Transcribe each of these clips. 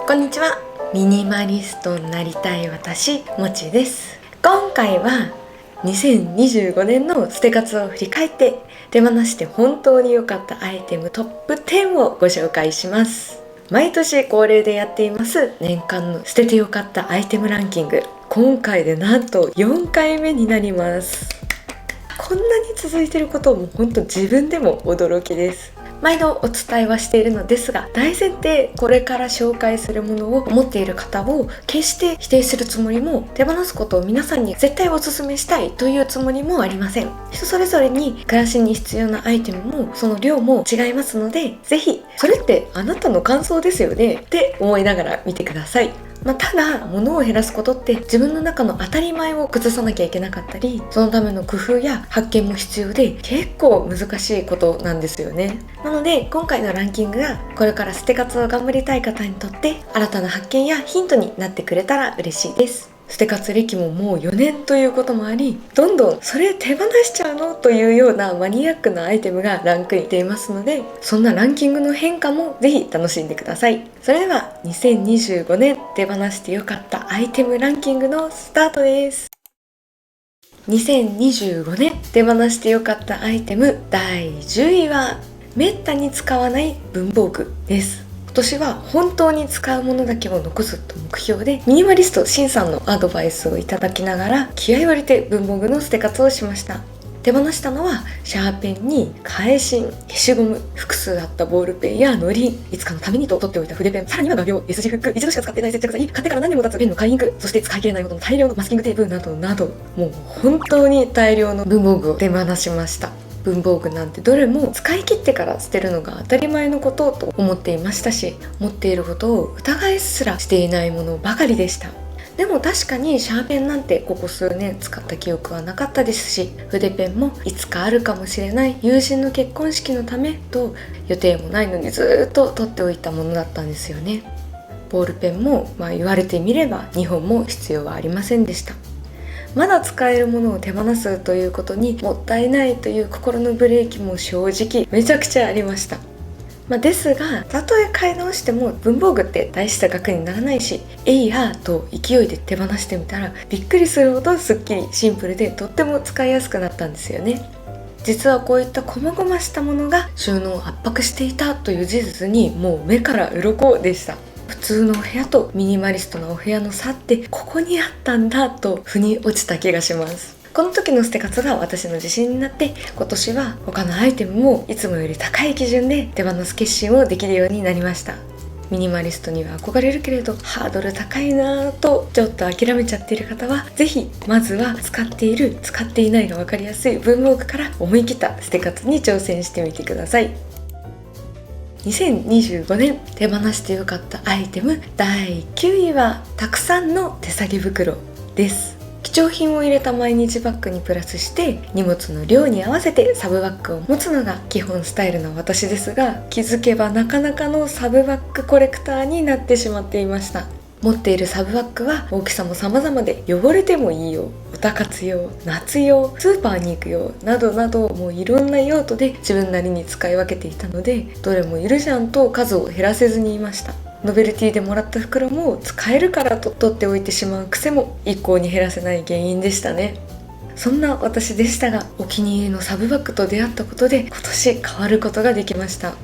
こんにちは。ミニマリストになりたい私、もちです。今回は2025年の捨て活を振り返って手放して本当に良かったアイテムトップ10をご紹介します。毎年恒例でやっています年間の捨てて良かったアイテムランキング、今回でなんと4回目になります。こんなに続いていることも本当自分でも驚きです。毎度お伝えはしているのですが、大前提これから紹介するものを持っている方を決して否定するつもりも、手放すことを皆さんに絶対お勧めしたいというつもりもありません。人それぞれに暮らしに必要なアイテムもその量も違いますので、ぜひそれってあなたの感想ですよねって思いながら見てください。ただ物を減らすことって自分の中の当たり前を崩さなきゃいけなかったり、そのための工夫や発見も必要で結構難しいことなんですよね。なので今回のランキングがこれから捨て活を頑張りたい方にとって新たな発見やヒントになってくれたら嬉しいです。捨て活歴ももう4年ということもあり、どんどんそれ手放しちゃうのというようなマニアックなアイテムがランクインしていますので、そんなランキングの変化もぜひ楽しんでください。それでは2025年手放して良かったアイテムランキングのスタートです。2025年手放して良かったアイテム第10位はめったに使わない文房具です。今年は本当に使うものだけを残すと目標で、ミニマリストシンさんのアドバイスをいただきながら気合を入れて文房具の捨て活をしました。手放したのはシャーペンに返し消しゴム、複数あったボールペンやのり、いつかのためにと取っておいた筆ペン、さらには画鋲、S 字フック、一度しか使っていない接着剤、買ってから何年も経つペンの紙インク、そして使い切れないほどの大量のマスキングテープなどなど、もう本当に大量の文房具を手放しました。文房具なんてどれも使い切ってから捨てるのが当たり前のことと思っていましたし、持っていることを疑いすらしていないものばかりでした。でも確かにシャーペンなんてここ数年使った記憶はなかったですし、筆ペンもいつかあるかもしれない友人の結婚式のためと予定もないのにずっと取っておいたものだったんですよね。ボールペンも言われてみれば2本も必要はありませんでした。まだ使えるものを手放すということにもったいないという心のブレーキも正直めちゃくちゃありました。ですが、たとえ買い直しても文房具って大した額にならないし、えいやと勢いで手放してみたらびっくりするほどすっきりシンプルでとっても使いやすくなったんですよね。実はこういった細々したものが収納を圧迫していたという事実にもう目から鱗でした。普通のお部屋とミニマリストなお部屋の差ってここにあったんだと腑に落ちた気がします。この時の捨て活が私の自信になって、今年は他のアイテムもいつもより高い基準で手放す決心をできるようになりました。ミニマリストには憧れるけれどハードル高いなぁとちょっと諦めちゃっている方は、ぜひまずは使っている使っていないが分かりやすい文房具から思い切った捨て活に挑戦してみてください。2025年手放して良かったアイテム第9位はたくさんの手提げ袋です。貴重品を入れた毎日バッグにプラスして荷物の量に合わせてサブバッグを持つのが基本スタイルの私ですが、気づけばなかなかのサブバッグコレクターになってしまっていました。持っているサブバッグは大きさも様々で、汚れてもいいよ、おたかつ用、夏用、スーパーに行く用などなど、もういろんな用途で自分なりに使い分けていたので、どれもいるじゃんと数を減らせずにいました。ノベルティでもらった袋も使えるからと取っておいてしまう癖も一向に減らせない原因でしたね。そんな私でしたが、お気に入りのサブバッグと出会ったことで今年変わることができました。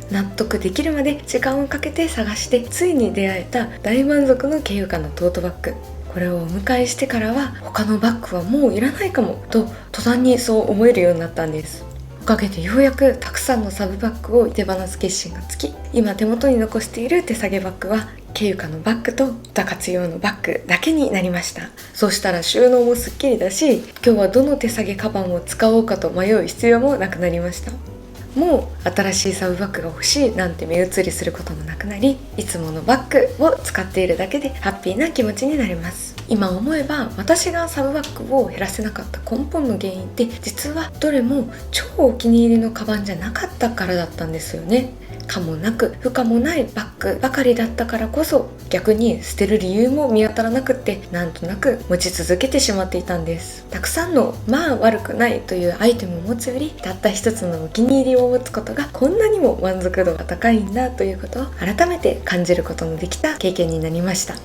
納得できるまで時間をかけて探してついに出会えた大満足の軽価なトートバッグ。これをお迎えしてからは他のバッグはもういらないかもと途端にそう思えるようになったんです。おかげでようやくたくさんのサブバッグを手放す決心がつき、今手元に残している手提げバッグは軽価のバッグと2活用のバッグだけになりました。そうしたら収納もすっきりだし、今日はどの手提げカバンを使おうかと迷う必要もなくなりました。もう新しいサブバッグが欲しいなんて目移りすることもなくなり、いつものバッグを使っているだけでハッピーな気持ちになります。今思えば私がサブバッグを減らせなかった根本の原因って実はどれも超お気に入りのカバンじゃなかったからだったんですよね。可もなく不可もないバッグばかりだったからこそ、逆に捨てる理由も見当たらなくって、なんとなく持ち続けてしまっていたんです。たくさんのまあ悪くないというアイテムを持つより、たった一つのお気に入りを持つことがこんなにも満足度が高いんだということを改めて感じることのできた経験になりました。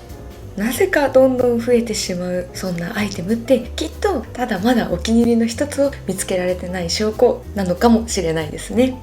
なぜかどんどん増えてしまうそんなアイテムって、きっとただまだお気に入りの一つを見つけられてない証拠なのかもしれないですね。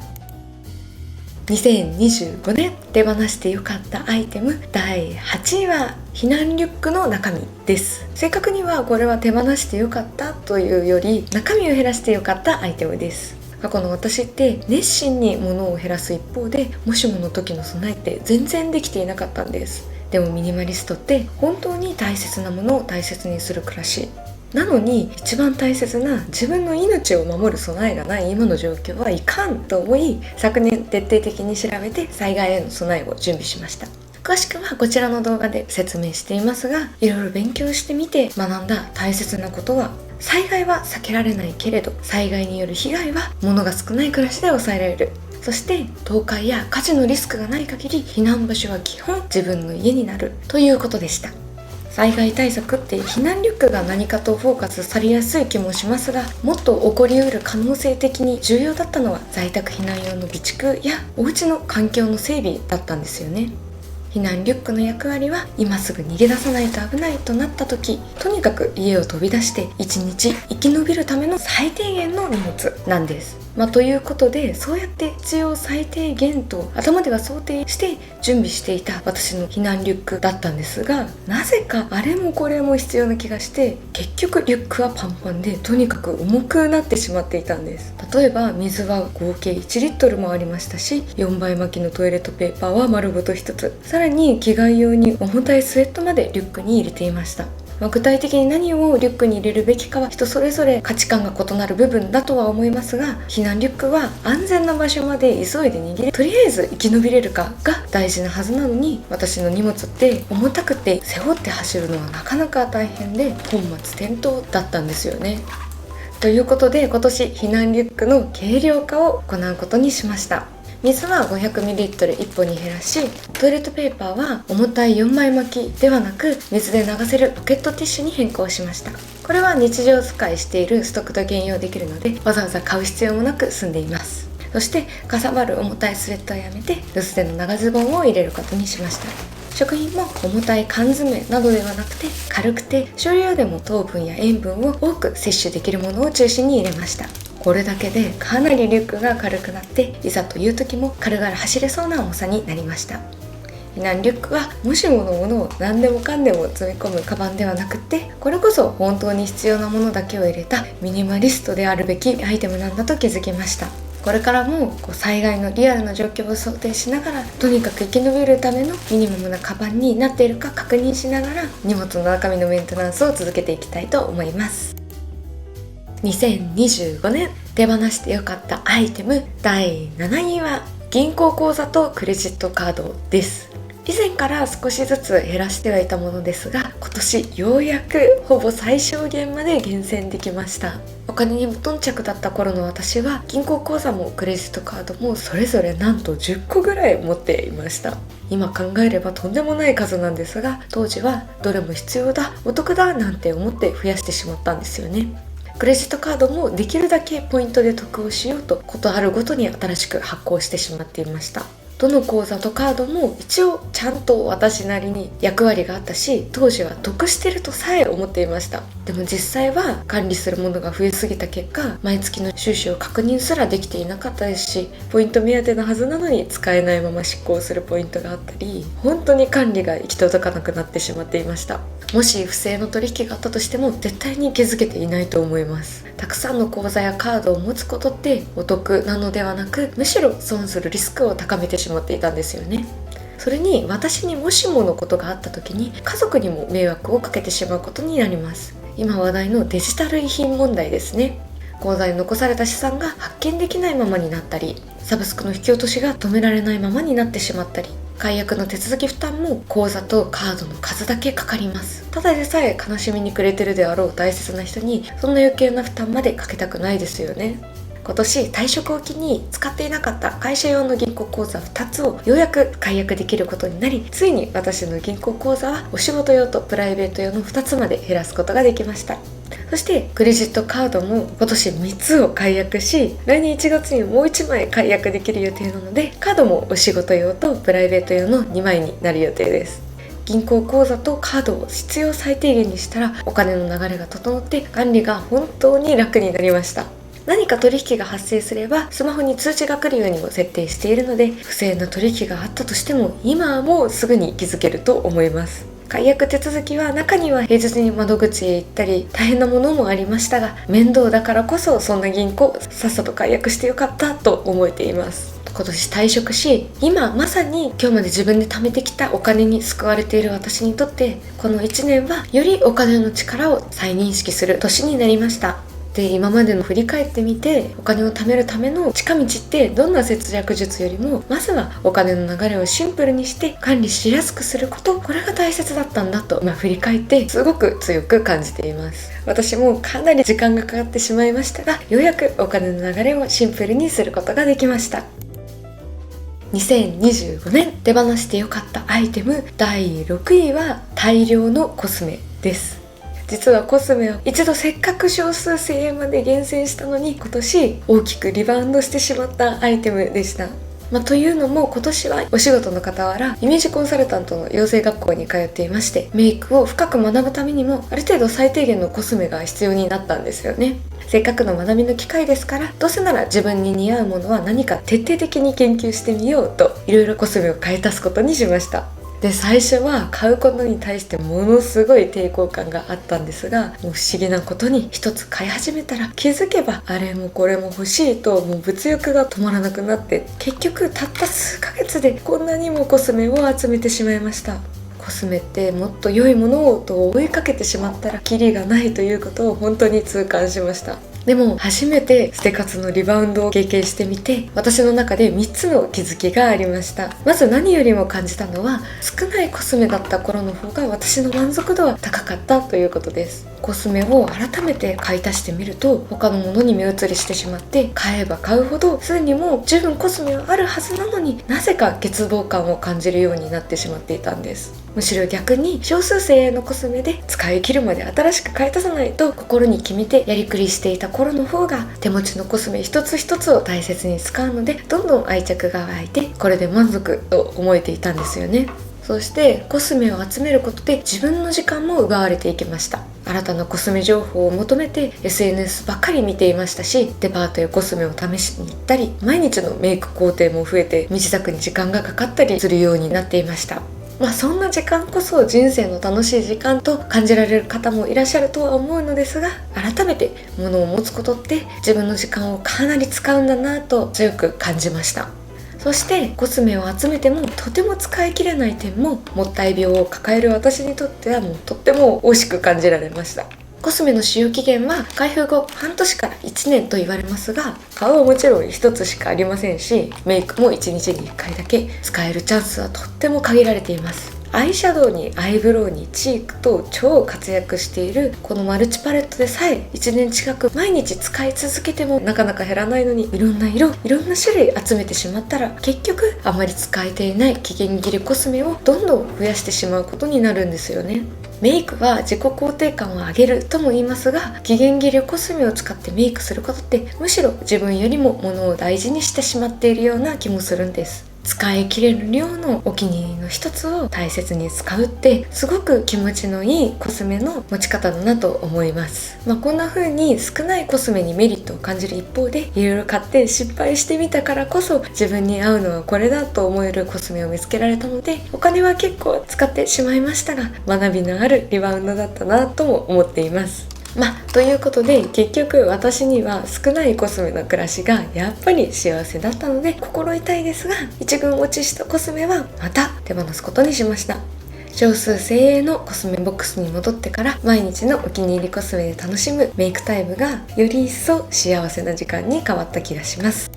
2025年手放してよかったアイテム第8位は避難リュックの中身です。正確にはこれは手放してよかったというより、中身を減らしてよかったアイテムです。過去の私って熱心に物を減らす一方で、もしもの時の備えって全然できていなかったんです。でもミニマリストって本当に大切なものを大切にする暮らしなのに、一番大切な自分の命を守る備えがない今の状況はいかんと思い、昨年徹底的に調べて災害への備えを準備しました。詳しくはこちらの動画で説明していますが、いろいろ勉強してみて学んだ大切なことは、災害は避けられないけれど、災害による被害は物が少ない暮らしで抑えられる。そして倒壊や火事のリスクがない限り、避難場所は基本自分の家になるということでした。災害対策って避難リュックが何かとフォーカスされやすい気もしますが、もっと起こりうる可能性的に重要だったのは、在宅避難用の備蓄やお家の環境の整備だったんですよね。避難リュックの役割は、今すぐ逃げ出さないと危ないとなった時、とにかく家を飛び出して一日生き延びるための最低限の荷物なんです。ということで、そうやって必要最低限と頭では想定して準備していた私の避難リュックだったんですが、なぜかあれもこれも必要な気がして、結局リュックはパンパンで、とにかく重くなってしまっていたんです。例えば水は合計1リットルもありましたし、4倍巻きのトイレットペーパーは丸ごと1つ、さらに着替え用に重たいスウェットまでリュックに入れていました。具体的に何をリュックに入れるべきかは人それぞれ価値観が異なる部分だとは思いますが、避難リュックは安全な場所まで急いで逃げ、とりあえず生き延びれるかが大事なはずなのに、私の荷物って重たくて背負って走るのはなかなか大変で、本末転倒だったんですよね。ということで、今年避難リュックの軽量化を行うことにしました。水は 500ml1 本に減らし、トイレットペーパーは重たい4枚巻きではなく、水で流せるポケットティッシュに変更しました。これは日常使いしているストックと兼用できるので、わざわざ買う必要もなく済んでいます。そしてかさばる重たいスウェットをやめて、薄手の長ズボンを入れることにしました。食品も重たい缶詰などではなくて、軽くて少量でも糖分や塩分を多く摂取できるものを中心に入れました。これだけでかなりリュックが軽くなって、いざという時も軽々走れそうな重さになりました。避難リュックはもしものものを何でもかんでも積み込むカバンではなくて、これこそ本当に必要なものだけを入れたミニマリストであるべきアイテムなんだと気づきました。これからも災害のリアルな状況を想定しながら、とにかく生き延びるためのミニマムなカバンになっているか確認しながら、荷物の中身のメンテナンスを続けていきたいと思います。2025年手放してよかったアイテム第7位は銀行口座とクレジットカードです。以前から少しずつ減らしてはいたものですが、今年ようやくほぼ最小限まで厳選できました。お金に無頓着だった頃の私は、銀行口座もクレジットカードもそれぞれなんと10個ぐらい持っていました。今考えればとんでもない数なんですが、当時はどれも必要だ、お得だなんて思って増やしてしまったんですよね。クレジットカードもできるだけポイントで得をしようと、ことあるごとに新しく発行してしまっていました。どの口座とカードも一応ちゃんと私なりに役割があったし、当時は得してるとさえ思っていました。でも実際は管理するものが増えすぎた結果、毎月の収支を確認すらできていなかったですし、ポイント目当てのはずなのに使えないまま執行するポイントがあったり、本当に管理が行き届かなくなってしまっていました。もし不正の取引があったとしても絶対に気づけていないと思います。たくさんの口座やカードを持つことってお得なのではなく、むしろ損するリスクを高めてしまっていたんですよね。それに私にもしものことがあった時に、家族にも迷惑をかけてしまうことになります。今話題のデジタル遺品問題ですね。口座に残された資産が発見できないままになったり、サブスクの引き落としが止められないままになってしまったり、解約の手続き負担も口座とカードの数だけかかります。ただでさえ悲しみに暮れてるであろう大切な人に、そんな余計な負担までかけたくないですよね。今年退職を機に使っていなかった会社用の銀行口座2つをようやく解約できることになり、ついに私の銀行口座はお仕事用とプライベート用の2つまで減らすことができました。そしてクレジットカードも今年3つを解約し、来年1月にもう1枚解約できる予定なので、カードもお仕事用とプライベート用の2枚になる予定です。銀行口座とカードを必要最低限にしたらお金の流れが整って管理が本当に楽になりました。何か取引が発生すればスマホに通知が来るようにも設定しているので、不正な取引があったとしても今はもうすぐに気づけると思います。解約手続きは中には平日に窓口へ行ったり大変なものもありましたが、面倒だからこそそんな銀行さっさと解約してよかったと思えています。今年退職し、今まさに今日まで自分で貯めてきたお金に救われている私にとって、この1年はよりお金の力を再認識する年になりました。で、今までの振り返ってみて、お金を貯めるための近道ってどんな節約術よりも、まずはお金の流れをシンプルにして管理しやすくすること、これが大切だったんだと今振り返ってすごく強く感じています。私もかなり時間がかかってしまいましたが、ようやくお金の流れをシンプルにすることができました。2025年手放してよかったアイテム第6位は大量のコスメです。実はコスメは一度せっかく少数精鋭まで厳選したのに、今年大きくリバウンドしてしまったアイテムでした。というのも今年はお仕事の傍らイメージコンサルタントの養成学校に通っていまして、メイクを深く学ぶためにもある程度最低限のコスメが必要になったんですよね。せっかくの学びの機会ですから、どうせなら自分に似合うものは何か徹底的に研究してみようと、いろいろコスメを買い足すことにしました。で、最初は買うことに対してものすごい抵抗感があったんですが、もう不思議なことに一つ買い始めたら気づけばあれもこれも欲しいと、もう物欲が止まらなくなって、結局たった数ヶ月でこんなにもコスメを集めてしまいました。コスメってもっと良いものをと追いかけてしまったらキリがないということを本当に痛感しました。でも初めてステ活のリバウンドを経験してみて、私の中で3つの気づきがありました。まず何よりも感じたのは、少ないコスメだった頃の方が私の満足度は高かったということです。コスメを改めて買い足してみると、他のものに目移りしてしまって、買えば買うほどすでにもう十分コスメはあるはずなのに、なぜか欠乏感を感じるようになってしまっていたんです。むしろ逆に少数精鋭のコスメで使い切るまで新しく買い足さないと心に決めてやりくりしていた頃の方が、手持ちのコスメ一つ一つを大切に使うのでどんどん愛着が湧いて、これで満足と思えていたんですよね。そしてコスメを集めることで自分の時間も奪われていきました。新たなコスメ情報を求めて SNS ばっかり見ていましたし、デパートへコスメを試しに行ったり、毎日のメイク工程も増えて身支度に時間がかかったりするようになっていました。そんな時間こそ人生の楽しい時間と感じられる方もいらっしゃるとは思うのですが、改めて物を持つことって自分の時間をかなり使うんだなと強く感じました。そしてコスメを集めてもとても使い切れない点も、もったい病を抱える私にとってはもうとっても惜しく感じられました。コスメの使用期限は開封後半年から1年と言われますが、顔はもちろん1つしかありませんし、メイクも1日に1回だけ、使えるチャンスはとっても限られています。アイシャドウにアイブロウにチークと超活躍しているこのマルチパレットでさえ1年近く毎日使い続けてもなかなか減らないのに、いろんな色、いろんな種類集めてしまったら、結局あまり使えていない期限切れコスメをどんどん増やしてしまうことになるんですよね。メイクは自己肯定感を上げるとも言いますが、期限切れコスメを使ってメイクすることってむしろ自分よりも物を大事にしてしまっているような気もするんです。使い切れる量のお気に入りの一つを大切に使うってすごく気持ちのいいコスメの持ち方だなと思います。こんな風に少ないコスメにメリットを感じる一方で、いろいろ買って失敗してみたからこそ自分に合うのはこれだと思えるコスメを見つけられたので、お金は結構使ってしまいましたが、学びのあるリバウンドだったなとも思っています。ということで、結局私には少ないコスメの暮らしがやっぱり幸せだったので、心痛いですが一軍落ちしたコスメはまた手放すことにしました。少数精鋭のコスメボックスに戻ってから、毎日のお気に入りコスメで楽しむメイクタイムがより一層幸せな時間に変わった気がします。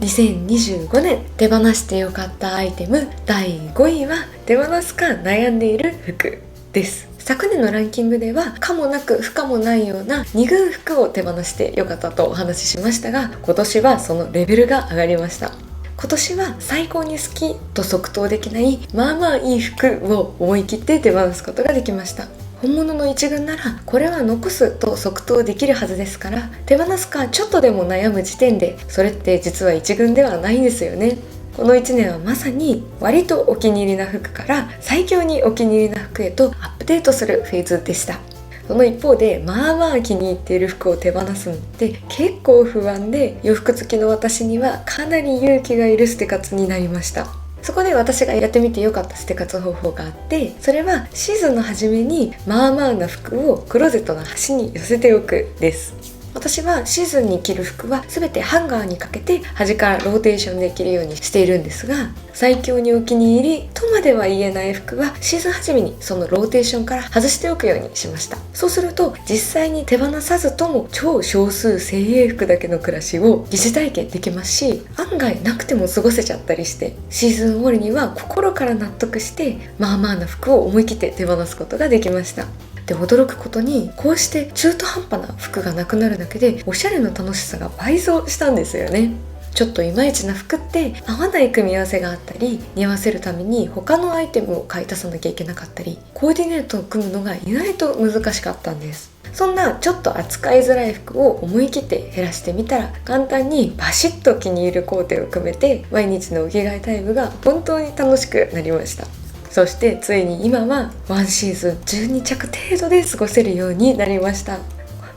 2025年手放してよかったアイテム第5位は、手放すか悩んでいる服です。昨年のランキングでは可もなく不可もないような2軍服を手放してよかったとお話ししましたが、今年はそのレベルが上がりました。今年は最高に好きと即答できないまあまあいい服を思い切って手放すことができました。本物の一軍ならこれは残すと即答できるはずですから、手放すかちょっとでも悩む時点でそれって実は一軍ではないんですよね。この1年はまさに割とお気に入りな服から最強にお気に入りな服へとアップデートするフェーズでした。その一方でまあまあ気に入っている服を手放すのって結構不安で、洋服好きの私にはかなり勇気がいる捨て活になりました。そこで私がやってみてよかった捨て活方法があって、それはシーズンの初めにまあまあな服をクローゼットの端に寄せておくです。私はシーズンに着る服は全てハンガーにかけて端からローテーションで着るようにしているんですが、最強にお気に入りとまでは言えない服はシーズン初めにそのローテーションから外しておくようにしました。そうすると実際に手放さずとも超少数精鋭服だけの暮らしを疑似体験できますし、案外なくても過ごせちゃったりして、シーズン終わりには心から納得してまあまあな服を思い切って手放すことができました。で、驚くことにこうして中途半端な服がなくなるだけでおしゃれの楽しさが倍増したんですよね。ちょっといまいちな服って合わない組み合わせがあったり、似合わせるために他のアイテムを買い足さなきゃいけなかったり、コーディネートを組むのが意外と難しかったんです。そんなちょっと扱いづらい服を思い切って減らしてみたら、簡単にバシッと気に入るコーデを組めて毎日のお着替えタイムが本当に楽しくなりました。そしてついに今はワンシーズン12着程度で過ごせるようになりました。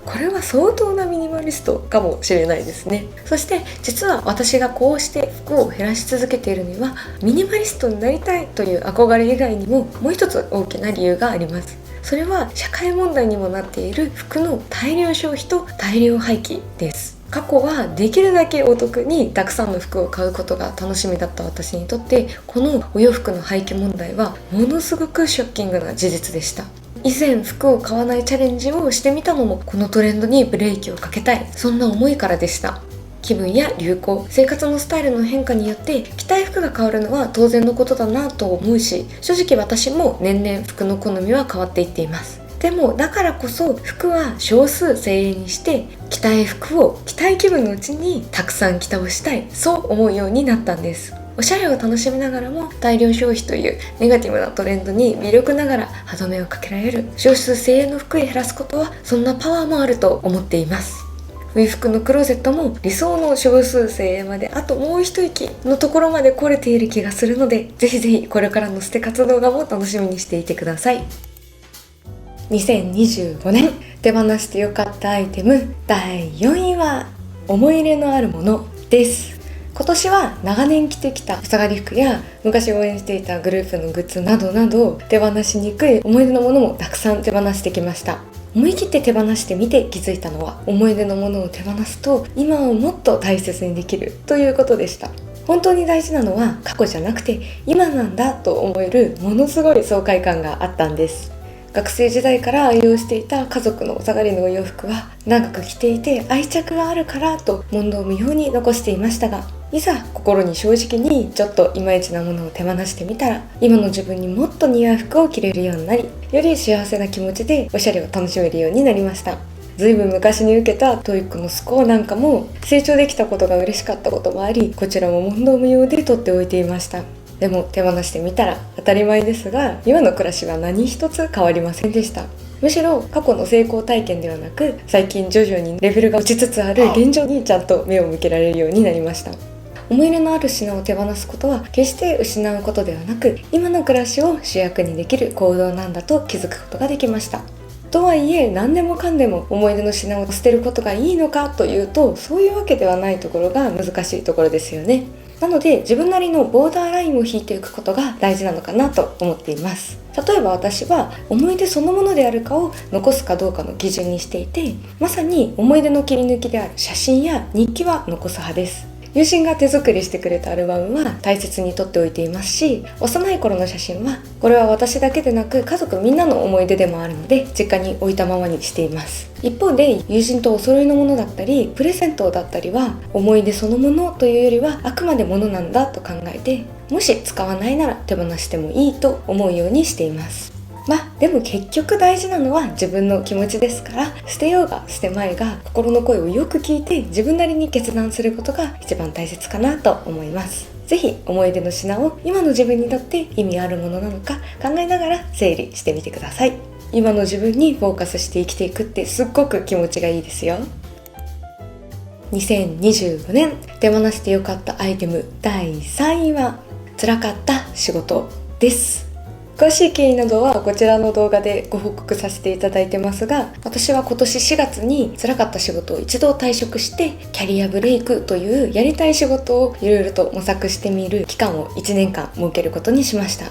これは相当なミニマリストかもしれないですね。そして実は私がこうして服を減らし続けているには、ミニマリストになりたいという憧れ以外にももう一つ大きな理由があります。それは社会問題にもなっている服の大量消費と大量廃棄です。過去はできるだけお得にたくさんの服を買うことが楽しみだった私にとって、このお洋服の廃棄問題はものすごくショッキングな事実でした。以前服を買わないチャレンジをしてみたのもこのトレンドにブレーキをかけたい、そんな思いからでした。気分や流行、生活のスタイルの変化によって着たい服が変わるのは当然のことだなと思うし、正直私も年々服の好みは変わっていっています。でもだからこそ服は少数精鋭にして着たい服を着たい気分のうちにたくさん着倒したい、そう思うようになったんです。おしゃれを楽しみながらも大量消費というネガティブなトレンドに微力ながら歯止めをかけられる少数精鋭の服へ減らすことは、そんなパワーもあると思っています。冬服のクローゼットも理想の少数精鋭まであともう一息のところまで来れている気がするので、ぜひぜひこれからの捨て活動画も楽しみにしていてください。2025年手放してよかったアイテム第4位は思い入れのあるものです。今年は長年着てきたお下がり服や昔応援していたグループのグッズなどなど、手放しにくい思い出のものもたくさん手放してきました。思い切って手放してみて気づいたのは、思い出のものを手放すと今をもっと大切にできるということでした。本当に大事なのは過去じゃなくて今なんだと思えるものすごい爽快感があったんです。学生時代から愛用していた家族のお下がりのお洋服は長く着ていて愛着があるからと問答無用に残していましたが、いざ心に正直にちょっといまいちなものを手放してみたら、今の自分にもっと似合う服を着れるようになり、より幸せな気持ちでおしゃれを楽しめるようになりました。ずいぶん昔に受けた TOEIC のスコアなんかも成長できたことが嬉しかったこともあり、こちらも問答無用で取っておいていました。でも手放してみたら当たり前ですが、今の暮らしは何一つ変わりませんでした。むしろ過去の成功体験ではなく、最近徐々にレベルが落ちつつある現状にちゃんと目を向けられるようになりました。思い入れのある品を手放すことは決して失うことではなく、今の暮らしを主役にできる行動なんだと気づくことができました。とはいえ何でもかんでも思い出の品を捨てることがいいのかというと、そういうわけではないところが難しいところですよね。なので自分なりのボーダーラインを引いていくことが大事なのかなと思っています。例えば私は思い出そのものであるかを残すかどうかの基準にしていて、まさに思い出の切り抜きである写真や日記は残す派です。友人が手作りしてくれたアルバムは大切に取っておいていますし、幼い頃の写真はこれは私だけでなく家族みんなの思い出でもあるので実家に置いたままにしています。一方で友人とお揃いのものだったりプレゼントだったりは思い出そのものというよりはあくまでものなんだと考えて、もし使わないなら手放してもいいと思うようにしています。でも結局大事なのは自分の気持ちですから、捨てようが捨てまいが心の声をよく聞いて自分なりに決断することが一番大切かなと思います。ぜひ思い出の品を今の自分にとって意味あるものなのか考えながら整理してみてください。今の自分にフォーカスして生きていくってすっごく気持ちがいいですよ。2025年手放してよかったアイテム第3位は辛かった仕事です。詳しい経緯などはこちらの動画でご報告させていただいてますが、私は今年4月に辛かった仕事を一度退職してキャリアブレイクというやりたい仕事をいろいろと模索してみる期間を1年間設けることにしました。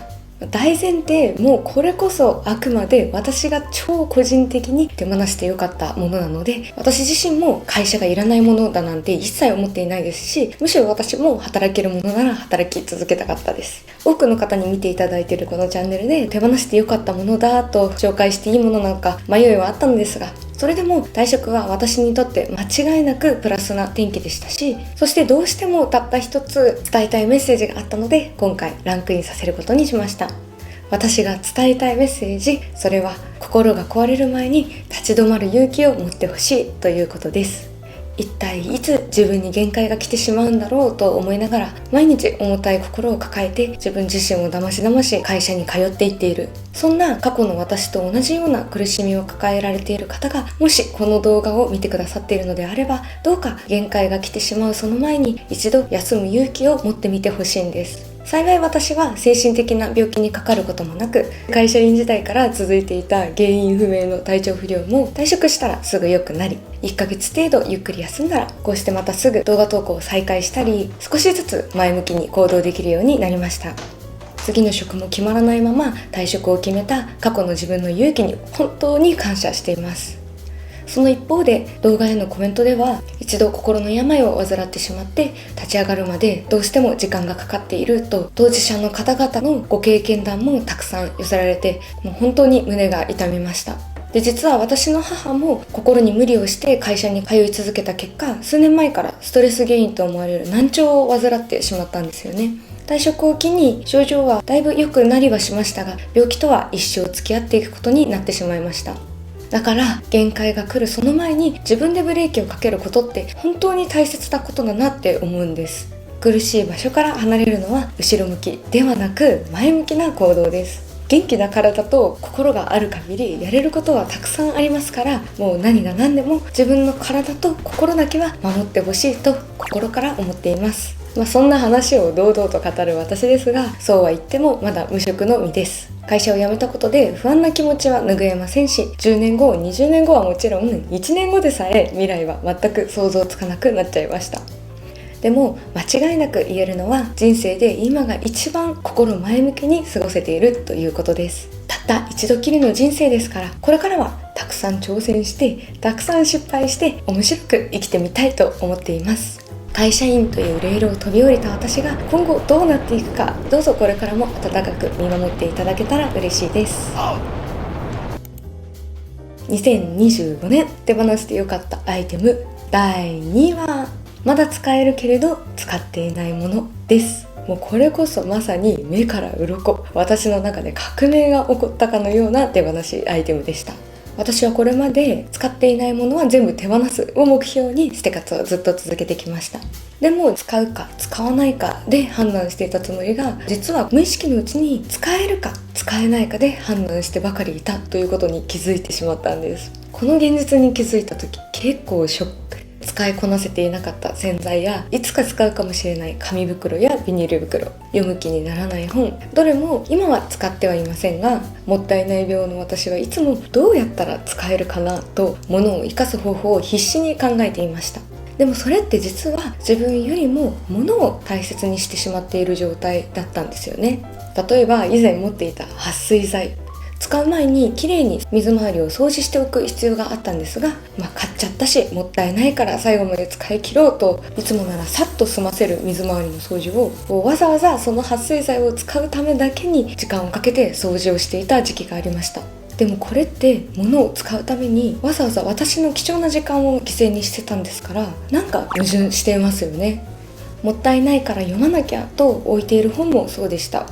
大前提、もうこれこそあくまで私が超個人的に手放してよかったものなので、私自身も会社がいらないものだなんて一切思っていないですし、むしろ私も働けるものなら働き続けたかったです。多くの方に見ていただいているこのチャンネルで手放してよかったものだと紹介していいものなのか迷いはあったのですが、それでも退職は私にとって間違いなくプラスな転機でしたし、そしてどうしてもたった一つ伝えたいメッセージがあったので今回ランクインさせることにしました。私が伝えたいメッセージ、それは心が壊れる前に立ち止まる勇気を持ってほしいということです。一体いつ自分に限界が来てしまうんだろうと思いながら、毎日重たい心を抱えて自分自身をだましだまし会社に通っていっている、そんな過去の私と同じような苦しみを抱えられている方がもしこの動画を見てくださっているのであれば、どうか限界が来てしまうその前に一度休む勇気を持ってみてほしいんです。幸い私は精神的な病気にかかることもなく、会社員時代から続いていた原因不明の体調不良も退職したらすぐ良くなり、1ヶ月程度ゆっくり休んだらこうしてまたすぐ動画投稿を再開したり、少しずつ前向きに行動できるようになりました。次の職も決まらないまま退職を決めた過去の自分の勇気に本当に感謝しています。その一方で動画へのコメントでは、一度心の病を患ってしまって立ち上がるまでどうしても時間がかかっていると当事者の方々のご経験談もたくさん寄せられて、もう本当に胸が痛みました。で、実は私の母も心に無理をして会社に通い続けた結果、数年前からストレス原因と思われる難聴を患ってしまったんですよね。退職を機に症状はだいぶ良くなりはしましたが、病気とは一生付き合っていくことになってしまいました。だから限界が来るその前に自分でブレーキをかけることって本当に大切なことだなって思うんです。苦しい場所から離れるのは後ろ向きではなく前向きな行動です。元気な体と心がある限りやれることはたくさんありますから、もう何が何でも自分の体と心だけは守ってほしいと心から思っています。そんな話を堂々と語る私ですが、そうは言ってもまだ無職の身です。会社を辞めたことで不安な気持ちは拭えませんし、10年後、20年後はもちろん1年後でさえ未来は全く想像つかなくなっちゃいました。でも間違いなく言えるのは、人生で今が一番心前向きに過ごせているということです。たった一度きりの人生ですから、これからはたくさん挑戦してたくさん失敗して面白く生きてみたいと思っています。会社員というレールを飛び降りた私が今後どうなっていくか、どうぞこれからも温かく見守っていただけたら嬉しいです。2025年手放してよかったアイテム第2位は、まだ使えるけれど使っていないものです。もうこれこそまさに目から鱗、私の中で革命が起こったかのような手放しアイテムでした。私はこれまで使っていないものは全部手放すを目標に捨て活をずっと続けてきました。でも使うか使わないかで判断していたつもりが、実は無意識のうちに使えるか使えないかで判断してばかりいたということに気づいてしまったんです。この現実に気づいた時、結構ショック。使いこなせていなかった洗剤やいつか使うかもしれない紙袋やビニール袋、読む気にならない本、どれも今は使ってはいませんが、もったいない病の私はいつもどうやったら使えるかなと物を生かす方法を必死に考えていました。でもそれって実は自分よりも物を大切にしてしまっている状態だったんですよね。例えば以前持っていた撥水剤、使う前にきれいに水回りを掃除しておく必要があったんですが、買っちゃったしもったいないから最後まで使い切ろうと、いつもならさっと済ませる水回りの掃除をわざわざその撥水剤を使うためだけに時間をかけて掃除をしていた時期がありました。でもこれって物を使うためにわざわざ私の貴重な時間を犠牲にしてたんですから、なんか矛盾していますよね。もったいないから読まなきゃと置いている本もそうでした。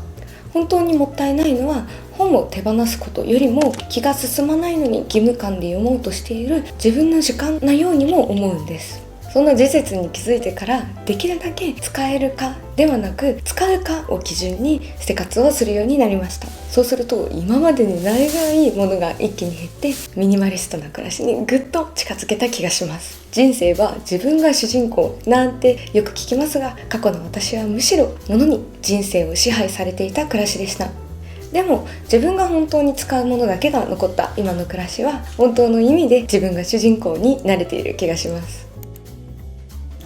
本当にもったいないのは本を手放すことよりも気が進まないのに義務感で読もうとしている自分の時間なようにも思うんです。そんな事実に気づいてからできるだけ使えるかではなく使うかを基準に生活をするようになりました。そうすると今までにないぐらいものが一気に減ってミニマリストな暮らしにぐっと近づけた気がします。人生は自分が主人公なんてよく聞きますが、過去の私はむしろ物に人生を支配されていた暮らしでした。でも自分が本当に使うものだけが残った今の暮らしは本当の意味で自分が主人公になれている気がします。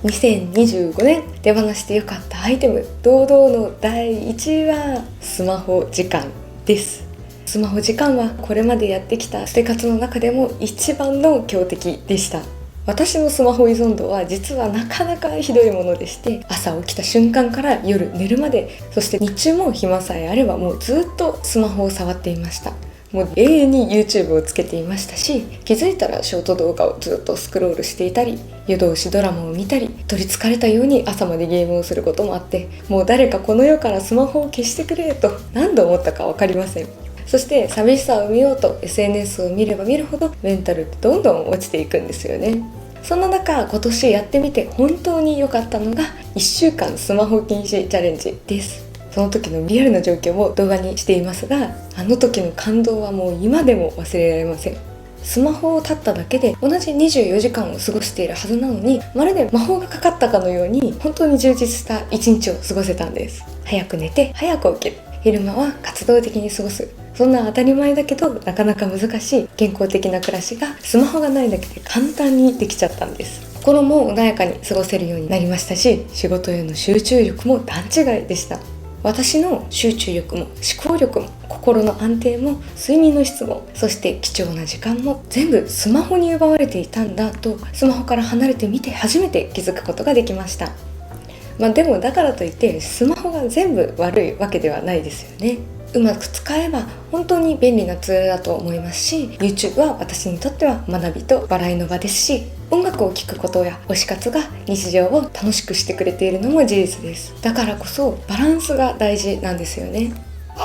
2025年手放してよかったアイテム堂々の第1位はスマホ時間です。スマホ時間はこれまでやってきた生活の中でも一番の強敵でした。私のスマホ依存度は実はなかなかひどいものでして、朝起きた瞬間から夜寝るまで、そして日中も暇さえあればもうずっとスマホを触っていました。もう永遠に YouTube をつけていましたし、気づいたらショート動画をずっとスクロールしていたり、夜通しドラマを見たり、取りつかれたように朝までゲームをすることもあって、もう誰かこの世からスマホを消してくれと何度思ったか分かりません。そして寂しさを見ようと SNS を見れば見るほどメンタルってどんどん落ちていくんですよね。そんな中、今年やってみて本当に良かったのが1週間スマホ禁止チャレンジです。その時のリアルな状況を動画にしていますが、あの時の感動はもう今でも忘れられません。スマホを立っただけで同じ24時間を過ごしているはずなのに、まるで魔法がかかったかのように本当に充実した一日を過ごせたんです。早く寝て早く起きる、昼間は活動的に過ごす、そんな当たり前だけどなかなか難しい健康的な暮らしがスマホがないだけで簡単にできちゃったんです。心も穏やかに過ごせるようになりましたし、仕事への集中力も段違いでした。私の集中力も思考力も心の安定も睡眠の質も、そして貴重な時間も全部スマホに奪われていたんだと、スマホから離れてみて初めて気づくことができました。でもだからといってスマホが全部悪いわけではないですよね。うまく使えば本当に便利なツールだと思いますし、 YouTube は私にとっては学びと笑いの場ですし、音楽を聴くことや推し活が日常を楽しくしてくれているのも事実です。だからこそバランスが大事なんですよね。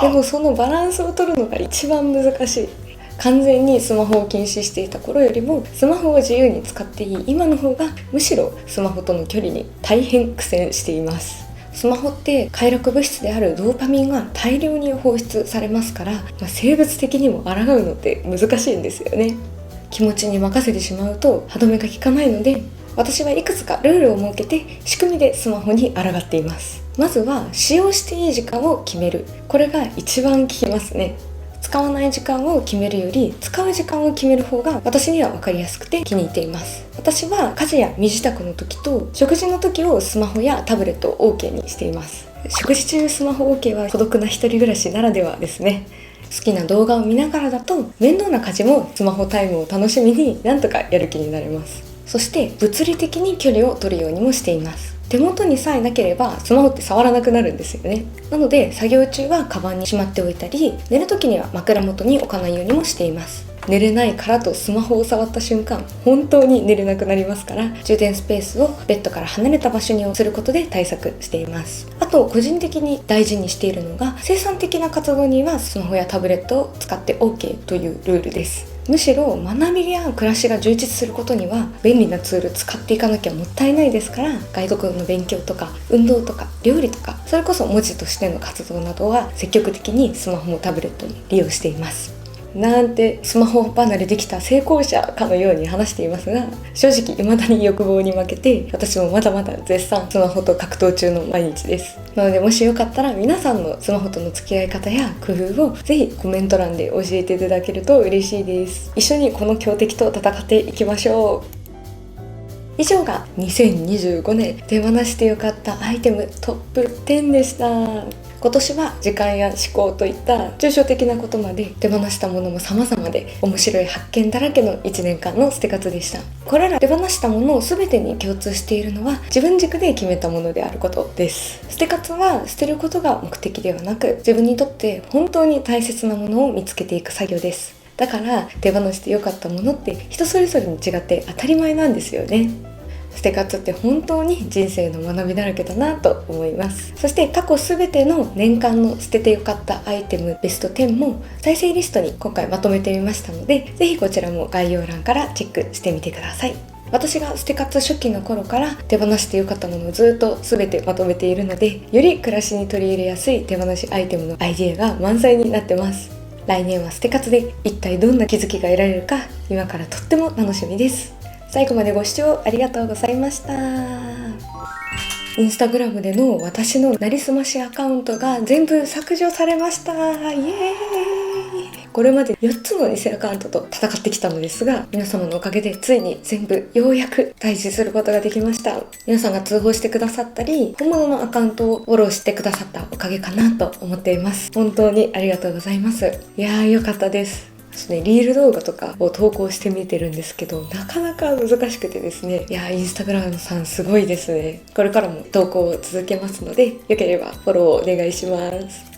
でもそのバランスを取るのが一番難しい。完全にスマホを禁止していた頃よりもスマホを自由に使っていい今の方がむしろスマホとの距離に大変苦戦しています。スマホって快楽物質であるドーパミンが大量に放出されますから、生物的にも抗うのって難しいんですよね。気持ちに任せてしまうと歯止めが効かないので、私はいくつかルールを設けて仕組みでスマホに抗っています。まずは使用していい時間を決める、これが一番効きますね。使わない時間を決めるより使う時間を決める方が私には分かりやすくて気に入っています。私は家事や身支度の時と食事の時をスマホやタブレットを OK にしています。食事中スマホ OK は孤独な一人暮らしならではですね。好きな動画を見ながらだと面倒な家事もスマホタイムを楽しみになんとかやる気になれます。そして物理的に距離を取るようにもしています。手元にさえなければスマホって触らなくなるんですよね。なので作業中はカバンにしまっておいたり、寝る時には枕元に置かないようにもしています。寝れないからとスマホを触った瞬間本当に寝れなくなりますから、充電スペースをベッドから離れた場所にすることで対策しています。あと個人的に大事にしているのが、生産的な活動にはスマホやタブレットを使って OK というルールです。むしろ学びや暮らしが充実することには便利なツール使っていかなきゃもったいないですから、外国の勉強とか運動とか料理とか、それこそ文字としての活動などは積極的にスマホもタブレットに利用しています。なんてスマホ離れできた成功者かのように話していますが、正直未だに欲望に負けて私もまだまだ絶賛スマホと格闘中の毎日です。なのでもしよかったら皆さんのスマホとの付き合い方や工夫をぜひコメント欄で教えていただけると嬉しいです。一緒にこの強敵と戦っていきましょう。以上が2025年手放してよかったアイテムトップ10でした。今年は時間や思考といった抽象的なことまで手放したものも様々で面白い発見だらけの1年間の捨て活でした。これら手放したものを全てに共通しているのは自分軸で決めたものであることです。捨て活は捨てることが目的ではなく、自分にとって本当に大切なものを見つけていく作業です。だから手放してよかったものって人それぞれに違って当たり前なんですよね。捨て活って本当に人生の学びだらけだなと思います。そして過去すべての年間の捨ててよかったアイテムベスト10も再生リストに今回まとめてみましたので、ぜひこちらも概要欄からチェックしてみてください。私が捨て活初期の頃から手放してよかったものをずっと全てまとめているので、より暮らしに取り入れやすい手放しアイテムのアイデアが満載になってます。来年は捨て活で一体どんな気づきが得られるか、今からとっても楽しみです。最後までご視聴ありがとうございました。インスタグラムでの私のなりすましアカウントが全部削除されました。イエーイ。これまで4つの偽アカウントと戦ってきたのですが、皆様のおかげでついに全部ようやく退治することができました。皆さんが通報してくださったり、本物のアカウントをフォローしてくださったおかげかなと思っています。本当にありがとうございます。いやー、よかったです。リール動画とかを投稿してみてるんですけど、なかなか難しくてですね、いやインスタグラムさんすごいですね。これからも投稿を続けますので、よければフォローお願いします。